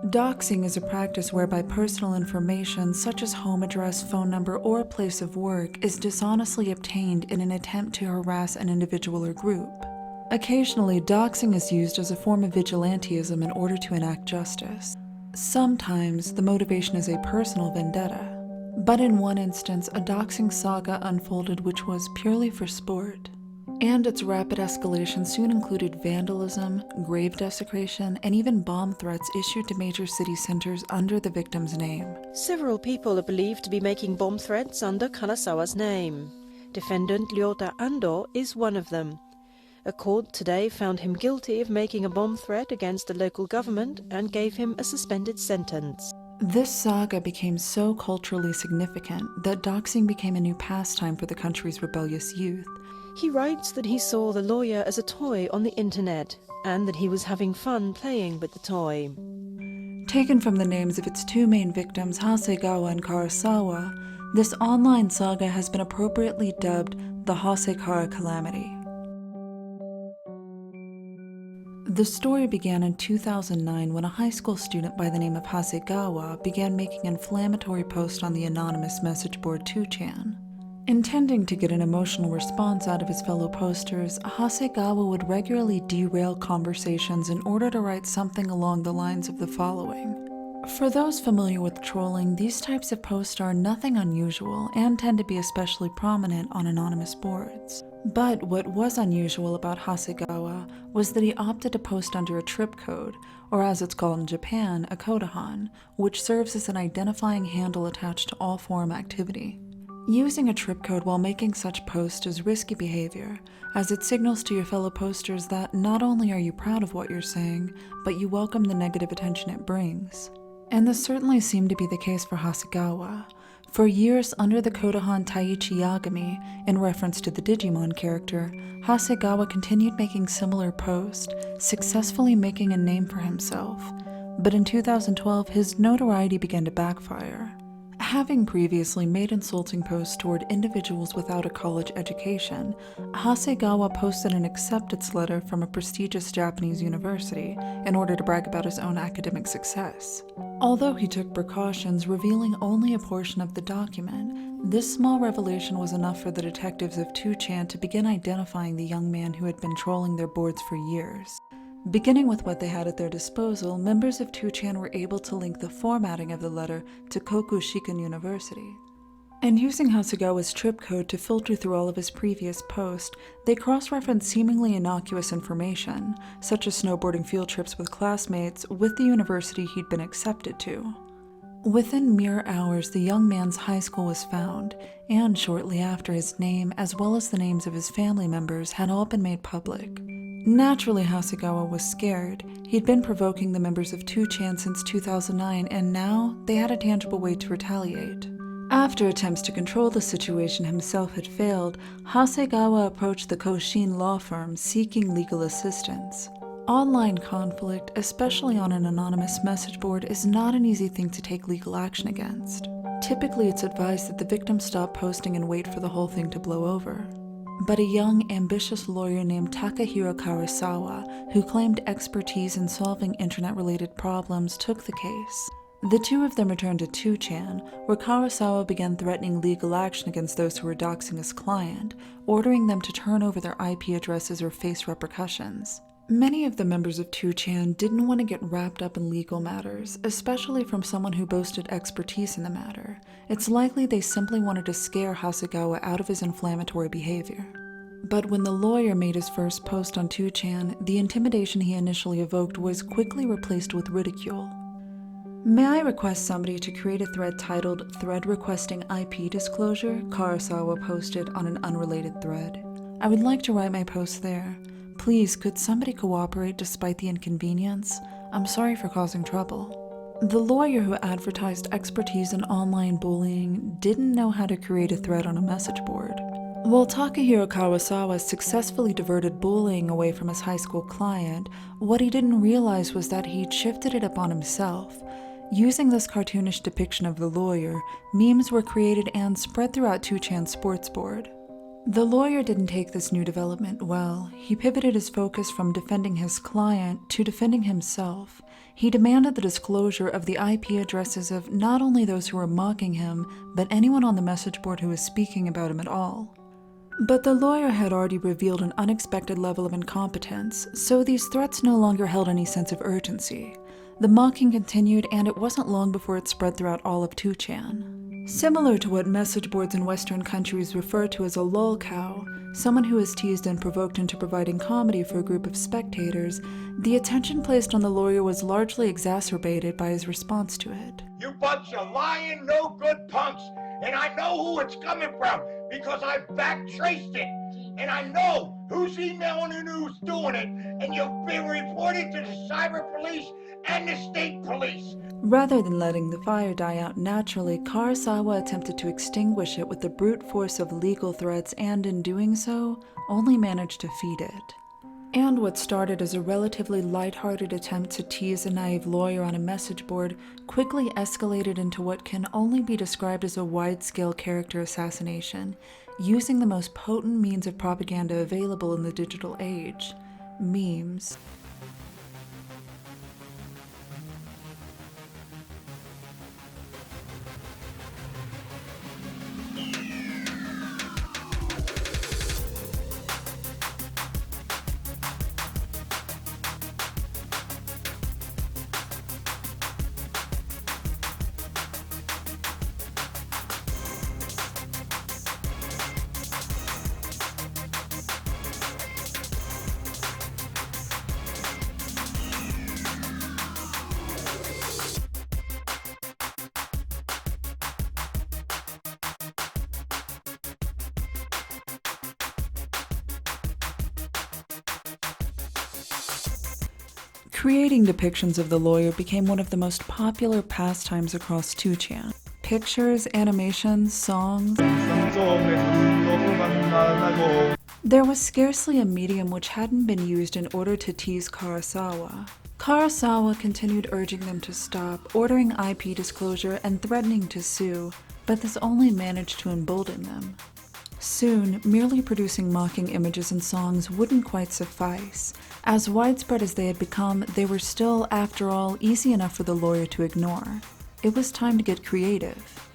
Doxing is a practice whereby personal information such as home address, phone number, or place of work is dishonestly obtained in an attempt to harass an individual or group. Occasionally, doxing is used as a form of vigilantism in order to enact justice. Sometimes, the motivation is a personal vendetta. But in one instance, a doxing saga unfolded which was purely for sport. And its rapid escalation soon included vandalism, grave desecration, and even bomb threats issued to major city centers under the victim's name. Several people are believed to be making bomb threats under Kanazawa's name. Defendant Ryota Ando is one of them. A court today found him guilty of making a bomb threat against the local government and gave him a suspended sentence. This saga became so culturally significant that doxing became a new pastime for the country's rebellious youth. He writes that he saw the lawyer as a toy on the internet, and that he was having fun playing with the toy. Taken from the names of its two main victims, Hasegawa and Karasawa, this online saga has been appropriately dubbed the HaseKara Calamity. The story began in 2009 when a high school student by the name of Hasegawa began making inflammatory posts on the anonymous message board 2chan. Intending to get an emotional response out of his fellow posters, Hasegawa would regularly derail conversations in order to write something along the lines of the following. For those familiar with trolling, these types of posts are nothing unusual and tend to be especially prominent on anonymous boards. But what was unusual about Hasegawa was that he opted to post under a trip code, or as it's called in Japan, a kodahan, which serves as an identifying handle attached to all forum activity. Using a trip code while making such posts is risky behavior, as it signals to your fellow posters that not only are you proud of what you're saying, but you welcome the negative attention it brings. And this certainly seemed to be the case for Hasegawa. For years under the kodahan Taichi Yagami, in reference to the Digimon character, Hasegawa continued making similar posts, successfully making a name for himself. But in 2012, his notoriety began to backfire. Having previously made insulting posts toward individuals without a college education, Hasegawa posted an acceptance letter from a prestigious Japanese university in order to brag about his own academic success. Although he took precautions, revealing only a portion of the document, this small revelation was enough for the detectives of 2chan to begin identifying the young man who had been trolling their boards for years. Beginning with what they had at their disposal, members of 2chan were able to link the formatting of the letter to Kokushikan University. And using Hasegawa's trip code to filter through all of his previous posts, they cross-referenced seemingly innocuous information, such as snowboarding field trips with classmates, with the university he'd been accepted to. Within mere hours, the young man's high school was found, and shortly after, his name, as well as the names of his family members, had all been made public. Naturally, Hasegawa was scared. He'd been provoking the members of 2chan since 2009, and now they had a tangible way to retaliate. After attempts to control the situation himself had failed, Hasegawa approached the Koshin law firm seeking legal assistance. Online conflict, especially on an anonymous message board, is not an easy thing to take legal action against. Typically, it's advised that the victim stop posting and wait for the whole thing to blow over. But a young, ambitious lawyer named Takahiro Karasawa, who claimed expertise in solving internet-related problems, took the case. The two of them returned to 2chan, where Karasawa began threatening legal action against those who were doxing his client, ordering them to turn over their IP addresses or face repercussions. Many of the members of 2chan didn't want to get wrapped up in legal matters, especially from someone who boasted expertise in the matter. It's likely they simply wanted to scare Hasegawa out of his inflammatory behavior. But when the lawyer made his first post on 2chan, the intimidation he initially evoked was quickly replaced with ridicule. "May I request somebody to create a thread titled Thread Requesting IP Disclosure?" Karasawa posted on an unrelated thread. "I would like to write my post there. Please, could somebody cooperate despite the inconvenience? I'm sorry for causing trouble." The lawyer who advertised expertise in online bullying didn't know how to create a thread on a message board. While Takahiro Karasawa successfully diverted bullying away from his high school client, what he didn't realize was that he'd shifted it upon himself. Using this cartoonish depiction of the lawyer, memes were created and spread throughout 2chan's sports board. The lawyer didn't take this new development well. He pivoted his focus from defending his client to defending himself. He demanded the disclosure of the IP addresses of not only those who were mocking him, but anyone on the message board who was speaking about him at all. But the lawyer had already revealed an unexpected level of incompetence, so these threats no longer held any sense of urgency. The mocking continued, and it wasn't long before it spread throughout all of 2chan. Similar to what message boards in Western countries refer to as a lolcow, someone who is teased and provoked into providing comedy for a group of spectators, the attention placed on the lawyer was largely exacerbated by his response to it. You bunch of lying, no good punks, and I know who it's coming from because I've back traced it, and I know who's emailing and who's doing it, and you've been reported to the cyber police and the state police. Rather than letting the fire die out naturally, Karasawa attempted to extinguish it with the brute force of legal threats and, in doing so, only managed to feed it. And what started as a relatively lighthearted attempt to tease a naive lawyer on a message board quickly escalated into what can only be described as a wide-scale character assassination, using the most potent means of propaganda available in the digital age: memes. Creating depictions of the lawyer became one of the most popular pastimes across 2chan. Pictures, animations, songs. There was scarcely a medium which hadn't been used in order to tease Karasawa. Karasawa continued urging them to stop, ordering IP disclosure, and threatening to sue, but this only managed to embolden them. Soon, merely producing mocking images and songs wouldn't quite suffice. As widespread as they had become, they were still, after all, easy enough for the lawyer to ignore. It was time to get creative.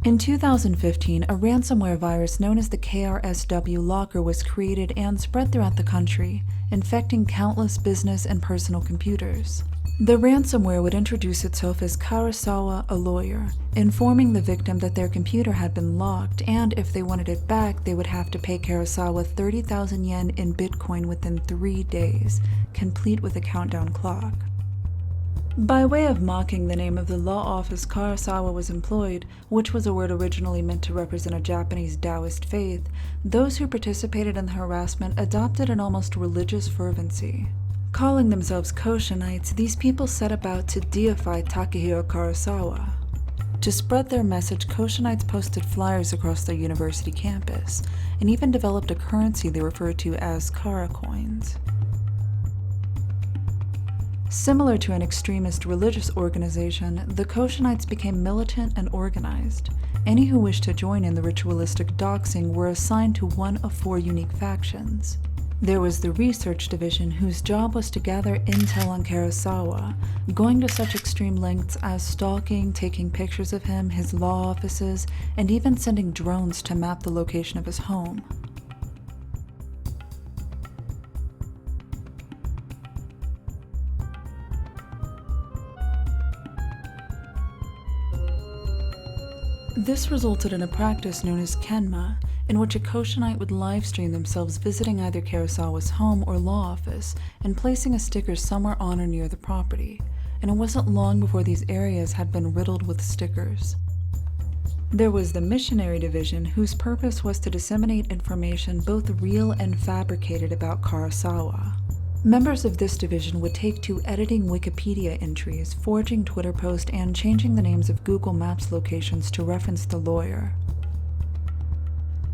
In 2015, a ransomware virus known as the KRSW Locker was created and spread throughout the country, infecting countless business and personal computers. The ransomware would introduce itself as Karasawa, a lawyer, informing the victim that their computer had been locked, and if they wanted it back, they would have to pay Karasawa 30,000 yen in Bitcoin within 3 days, complete with a countdown clock. By way of mocking the name of the law office Karasawa was employed, which was a word originally meant to represent a Japanese Taoist faith, those who participated in the harassment adopted an almost religious fervency. Calling themselves Koshinites, these people set about to deify Takehiro Karasawa. To spread their message, Koshinites posted flyers across their university campus, and even developed a currency they referred to as Kara coins. Similar to an extremist religious organization, the Koshinites became militant and organized. Any who wished to join in the ritualistic doxing were assigned to one of 4 unique factions. There was the research division, whose job was to gather intel on Karasawa, going to such extreme lengths as stalking, taking pictures of him, his law offices, and even sending drones to map the location of his home. This resulted in a practice known as Kenma, in which a Koshinite would livestream themselves visiting either Karasawa's home or law office and placing a sticker somewhere on or near the property, and it wasn't long before these areas had been riddled with stickers. There was the missionary division, whose purpose was to disseminate information both real and fabricated about Karasawa. Members of this division would take to editing Wikipedia entries, forging Twitter posts, and changing the names of Google Maps locations to reference the lawyer.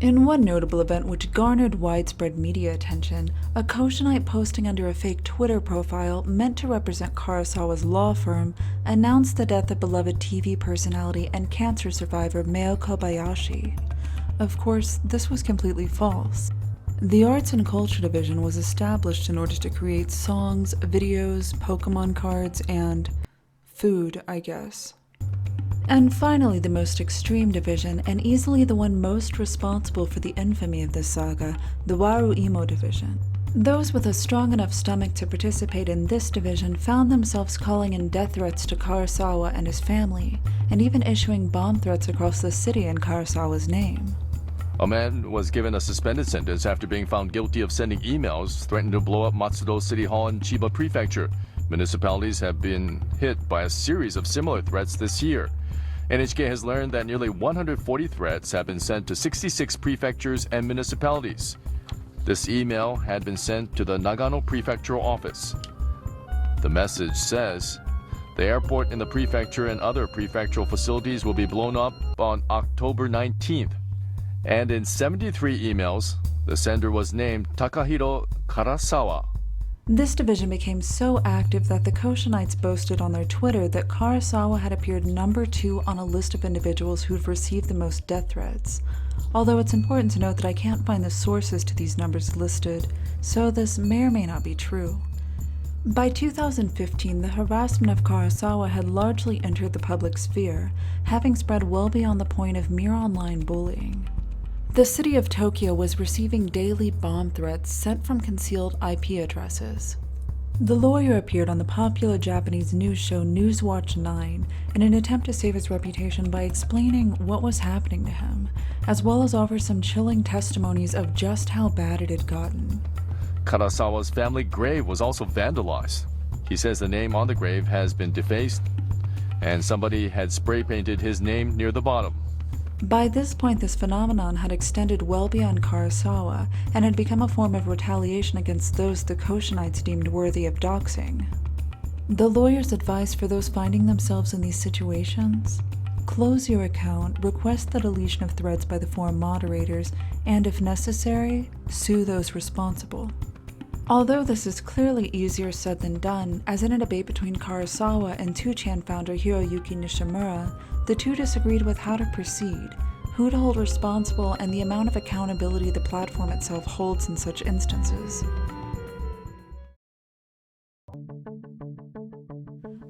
In one notable event which garnered widespread media attention, a Koshinite posting under a fake Twitter profile meant to represent Karasawa's law firm announced the death of beloved TV personality and cancer survivor Meo Kobayashi. Of course, this was completely false. The Arts and Culture Division was established in order to create songs, videos, Pokemon cards, and food, I guess. And finally, the most extreme division, and easily the one most responsible for the infamy of this saga, the Waru Imo division. Those with a strong enough stomach to participate in this division found themselves calling in death threats to Karasawa and his family, and even issuing bomb threats across the city in Karasawa's name. A man was given a suspended sentence after being found guilty of sending emails threatening to blow up Matsudo City Hall in Chiba Prefecture. Municipalities have been hit by a series of similar threats this year. NHK has learned that nearly 140 threats have been sent to 66 prefectures and municipalities. This email had been sent to the Nagano Prefectural Office. The message says, "The airport in the prefecture and other prefectural facilities will be blown up on October 19th. And in 73 emails, the sender was named Takahiro Karasawa. This division became so active that the Koshinites boasted on their Twitter that Karasawa had appeared number 2 on a list of individuals who've received the most death threats. Although it's important to note that I can't find the sources to these numbers listed, so this may or may not be true. By 2015, the harassment of Karasawa had largely entered the public sphere, having spread well beyond the point of mere online bullying. The city of Tokyo was receiving daily bomb threats sent from concealed IP addresses. The lawyer appeared on the popular Japanese news show Newswatch 9 in an attempt to save his reputation by explaining what was happening to him, as well as offer some chilling testimonies of just how bad it had gotten. Karasawa's family grave was also vandalized. He says the name on the grave has been defaced, and somebody had spray painted his name near the bottom. By this point, this phenomenon had extended well beyond Karasawa and had become a form of retaliation against those the Koshinites deemed worthy of doxing. The lawyer's advice for those finding themselves in these situations? Close your account, request the deletion of threads by the forum moderators, and if necessary, sue those responsible. Although this is clearly easier said than done, as in a debate between Karasawa and 2chan founder Hiroyuki Nishimura, the two disagreed with how to proceed, who to hold responsible, and the amount of accountability the platform itself holds in such instances.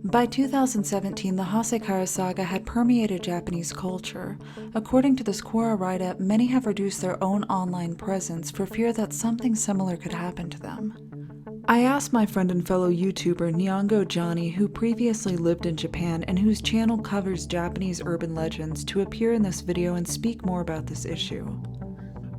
By 2017, the HaseKara saga had permeated Japanese culture. According to the Quora write-up, many have reduced their own online presence for fear that something similar could happen to them. I asked my friend and fellow YouTuber Nihongo Johnny, who previously lived in Japan and whose channel covers Japanese urban legends, to appear in this video and speak more about this issue.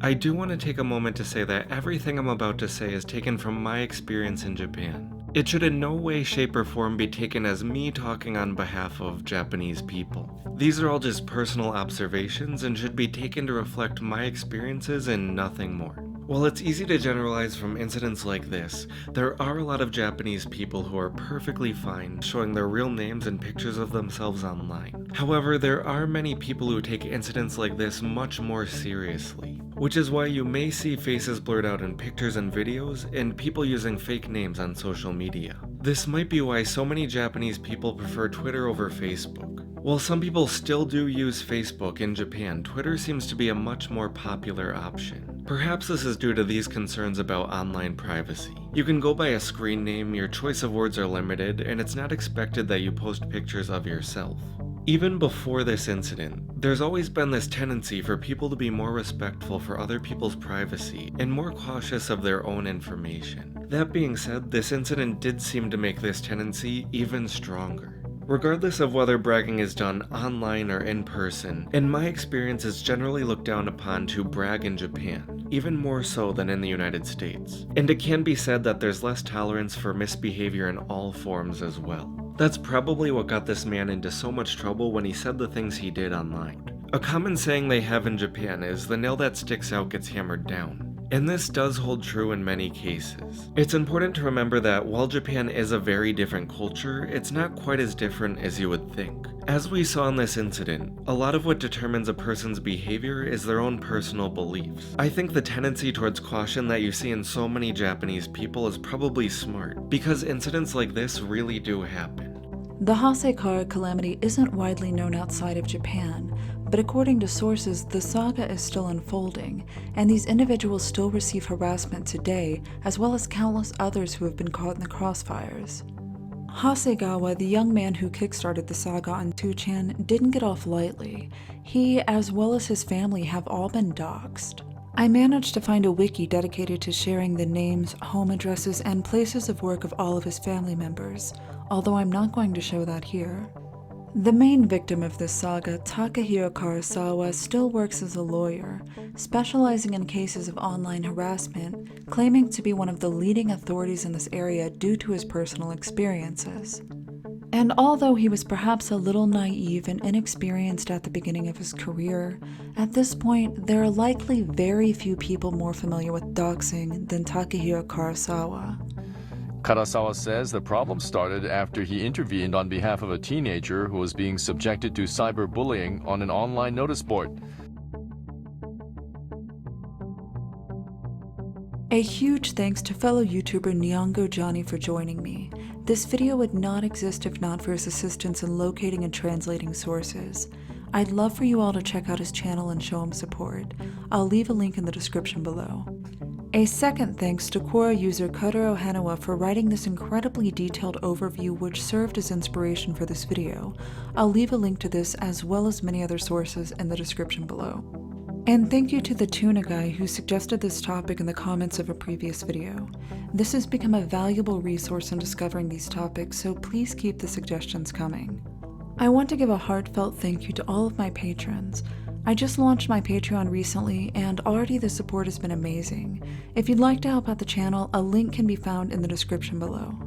I do want to take a moment to say that everything I'm about to say is taken from my experience in Japan. It should in no way, shape, or form be taken as me talking on behalf of Japanese people. These are all just personal observations and should be taken to reflect my experiences and nothing more. While it's easy to generalize from incidents like this, there are a lot of Japanese people who are perfectly fine showing their real names and pictures of themselves online. However, there are many people who take incidents like this much more seriously, which is why you may see faces blurred out in pictures and videos, and people using fake names on social media. This might be why so many Japanese people prefer Twitter over Facebook. While some people still do use Facebook in Japan, Twitter seems to be a much more popular option. Perhaps this is due to these concerns about online privacy. You can go by a screen name, your choice of words are limited, and it's not expected that you post pictures of yourself. Even before this incident, there's always been this tendency for people to be more respectful for other people's privacy and more cautious of their own information. That being said, this incident did seem to make this tendency even stronger. Regardless of whether bragging is done online or in person, in my experience it's generally looked down upon to brag in Japan, even more so than in the United States. And it can be said that there's less tolerance for misbehavior in all forms as well. That's probably what got this man into so much trouble when he said the things he did online. A common saying they have in Japan is, "The nail that sticks out gets hammered down." And this does hold true in many cases. It's important to remember that while Japan is a very different culture, it's not quite as different as you would think. As we saw in this incident, a lot of what determines a person's behavior is their own personal beliefs. I think the tendency towards caution that you see in so many Japanese people is probably smart, because incidents like this really do happen. The HaseKara Calamity isn't widely known outside of Japan, but according to sources, the saga is still unfolding, and these individuals still receive harassment today, as well as countless others who have been caught in the crossfires. Hasegawa, the young man who kickstarted the saga on 2chan, didn't get off lightly. He, as well as his family, have all been doxxed. I managed to find a wiki dedicated to sharing the names, home addresses, and places of work of all of his family members, although I'm not going to show that here. The main victim of this saga, Takahiro Karasawa, still works as a lawyer, specializing in cases of online harassment, claiming to be one of the leading authorities in this area due to his personal experiences. And although he was perhaps a little naive and inexperienced at the beginning of his career, at this point there are likely very few people more familiar with doxing than Takahiro Karasawa. Karasawa says the problem started after he intervened on behalf of a teenager who was being subjected to cyberbullying on an online notice board. A huge thanks to fellow YouTuber Nihongo Johnny for joining me. This video would not exist if not for his assistance in locating and translating sources. I'd love for you all to check out his channel and show him support. I'll leave a link in the description below. A second thanks to Quora user Kotaro Hanawa for writing this incredibly detailed overview which served as inspiration for this video. I'll leave a link to this as well as many other sources in the description below. And thank you to the Tuna Guy who suggested this topic in the comments of a previous video. This has become a valuable resource in discovering these topics, so please keep the suggestions coming. I want to give a heartfelt thank you to all of my patrons. I just launched my Patreon recently, and already the support has been amazing. If you'd like to help out the channel, a link can be found in the description below.